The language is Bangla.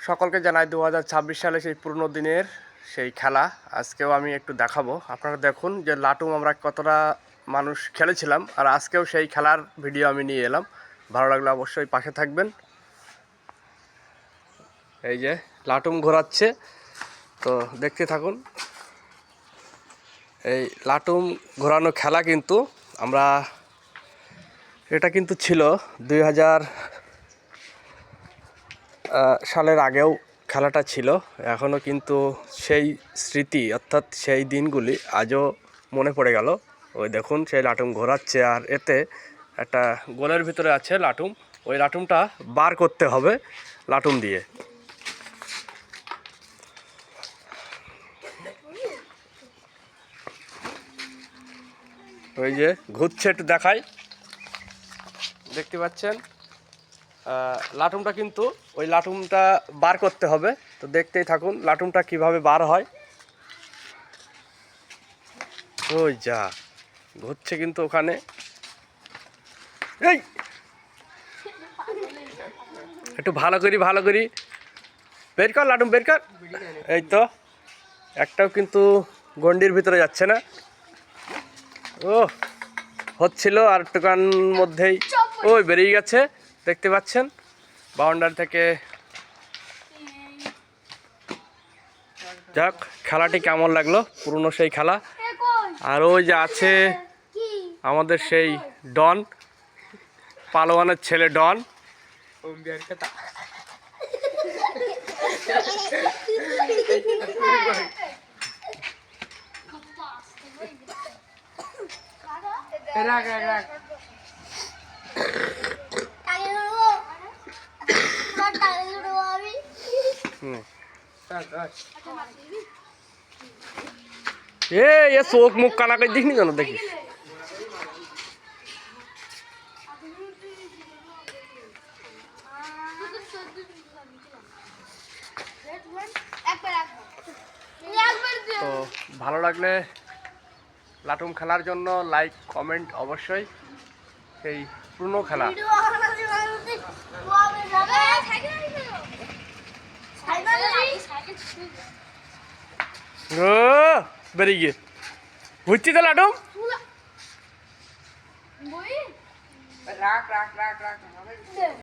সকলকে জানাই 2026 সালে সেই পুরনো দিনের সেই খেলা আজকেও আমি একটু দেখাবো। আপনারা দেখুন যে লাটুম আমরা কতটা মানুষ খেলেছিলাম, আর আজকেও সেই খেলার ভিডিও আমি নিয়ে এলাম। ভালো লাগলে অবশ্যই পাশে থাকবেন। এই যে লাটুম ঘোরাচ্ছে, তো দেখতে থাকুন। এই লাটুম ঘোরানো খেলা কিন্তু এটা কিন্তু ছিল 2000 সালের আগেও খেলাটা ছিল। এখনও কিন্তু সেই স্মৃতি অর্থাৎ সেই দিনগুলি আজও মনে পড়ে গেল। ওই দেখুন সেই লাটুম ঘোরাচ্ছে, আর এতে একটা গোলের ভিতরে আছে লাটুম। ওই লাটুমটা বার করতে হবে লাটুম দিয়ে। ওই যে ঘুরছে, একটু দেখাই, দেখতে পাচ্ছেন লাটুমটা কিন্তু ওই লাটুমটা বার করতে হবে। তো দেখতেই থাকুন লাটুমটা কিভাবে বার হয়। ওই যা ঘুরছে কিন্তু ওখানে। এই একটু ভালো করি বের কর লাটুম, বের কর। এই তো একটাও কিন্তু গন্ডির ভিতরে যাচ্ছে না। ও হচ্ছিল আর একটুখান মধ্যেই ওই বেরিয়ে গেছে, দেখতে পাচ্ছেন বাউন্ডারি থেকে। যাক, খেলাটি কেমন লাগলো, পুরনো সেই খেলা। আর ওই যে আছে আমাদের সেই ডন, পালোয়ানের ছেলে ডন। এ চোখ মুখ কানা করে দেখিনি কেন, দেখিস। তো ভালো লাগলে লাটুম খেলার জন্য লাইক কমেন্ট অবশ্যই। সেই পুরনো খেলা। বেরিয়ে গিয়ে ঘুরছি তো লাটুম।